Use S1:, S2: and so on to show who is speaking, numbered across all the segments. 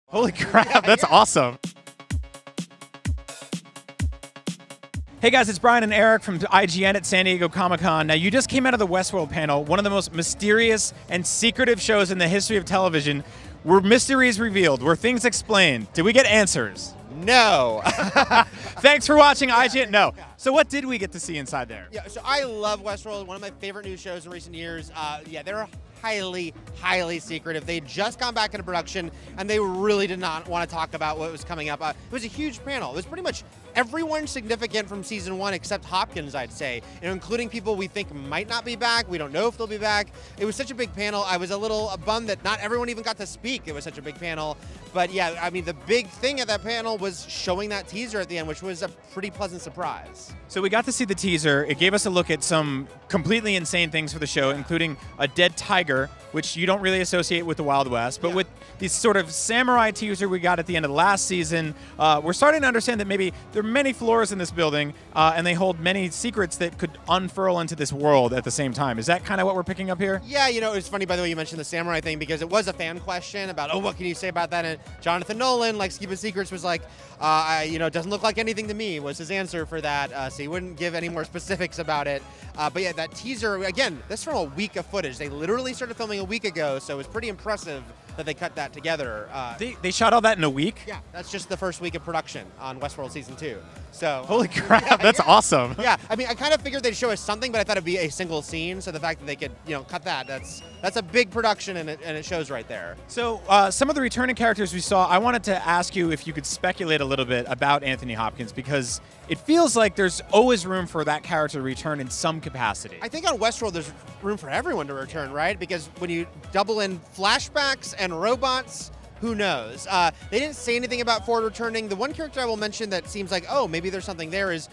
S1: Holy crap, that's awesome. Hey guys, it's Brian and Eric from IGN at San Diego Comic-Con. Now, you just came out of the Westworld panel, one of the most mysterious and secretive shows in the history of television. Were mysteries revealed? Were things explained? Did we get answers?
S2: No.
S1: Thanks for watching IGN. No. So what did we get to see inside there?
S2: Yeah, so I love Westworld, one of my favorite news shows in recent years. Yeah, they're highly, highly secretive. They had just gone back into production, and they really did not want to talk about what was coming up. It was a huge panel. It was pretty much everyone significant from season 1 except Hopkins, I'd say, including people we think might not be back. We don't know if they'll be back. It was such a big panel. I was a little bummed that not everyone even got to speak. It was such a big panel. But yeah, I mean, the big thing at that panel was showing that teaser at the end, which was a pretty pleasant surprise.
S1: So we got to see the teaser. It gave us a look at some completely insane things for the show, including a dead tiger, which you don't really associate with the Wild West. But with this sort of samurai teaser we got at the end of the last season, we're starting to understand that maybe there are many floors in this building, and they hold many secrets that could unfurl into this world at the same time. Is that kind of what we're picking up here?
S2: Yeah, you know, it was funny, by the way, you mentioned the samurai thing, because it was a fan question about, oh, what can you say about that? And Jonathan Nolan, like Keeping Secrets, was like, you know, it doesn't look like anything to me, was his answer for that. So he wouldn't give any more specifics about it. But yeah, that teaser, again, that's from a week of footage. They literally started filming a week ago, so it was pretty impressive that they cut that together.
S1: They shot all that in a week?
S2: Yeah, that's just the first week of production on Westworld Season 2. So
S1: holy crap, that's awesome.
S2: Yeah, I mean, I kind of figured they'd show us something, but I thought it'd be a single scene. So the fact that they could, you know, cut that's a big production, and it shows right there.
S1: So some of the returning characters we saw, I wanted to ask you if you could speculate a little bit about Anthony Hopkins, because it feels like there's always room for that character to return in some capacity.
S2: I think on Westworld there's room for everyone to return, right? Because when you double in flashbacks and robots, who knows? They didn't say anything about Ford returning. The one character I will mention that seems like, oh, maybe there's something there is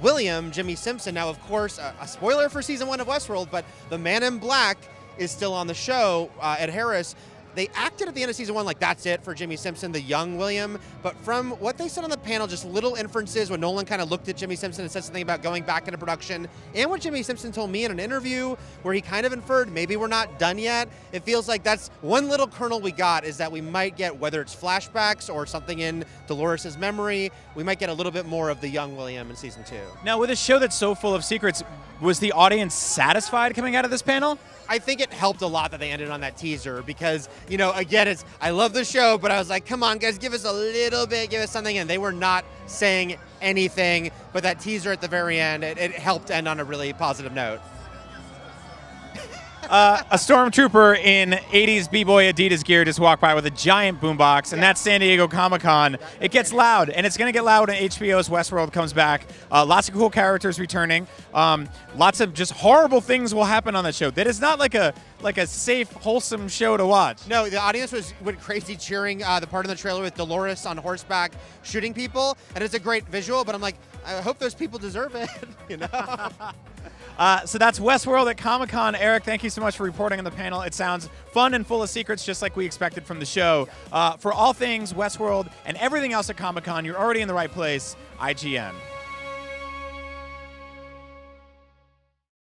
S2: William, Jimmy Simpson. Now, of course, a spoiler for season 1 of Westworld, but the Man in Black is still on the show, Ed Harris. They acted at the end of season 1 like that's it for Jimmy Simpson, the young William. But from what they said on the panel, just little inferences when Nolan kind of looked at Jimmy Simpson and said something about going back into production. And what Jimmy Simpson told me in an interview where he kind of inferred maybe we're not done yet. It feels like that's one little kernel we got, is that we might get, whether it's flashbacks or something in Dolores' memory, we might get a little bit more of the young William in season 2.
S1: Now, with a show that's so full of secrets, was the audience satisfied coming out of this panel?
S2: I think it helped a lot that they ended on that teaser, because, you know, again, I love the show, but I was like, come on, guys, give us a little bit, give us something, and they were not saying anything, but that teaser at the very end, it helped end on a really positive note.
S1: A stormtrooper in 80s B-boy Adidas gear just walked by with a giant boombox, and that's San Diego Comic-Con. It gets loud, and it's going to get loud when HBO's Westworld comes back. Lots of cool characters returning. Lots of just horrible things will happen on that show. That is not like a safe, wholesome show to watch.
S2: No, the audience went crazy cheering the part in the trailer with Dolores on horseback shooting people, and it's a great visual, but I'm like, I hope those people deserve it, you know?
S1: So that's Westworld at Comic-Con. Eric, thank you so much for reporting on the panel. It sounds fun and full of secrets, just like we expected from the show. For all things Westworld and everything else at Comic-Con, you're already in the right place, IGN.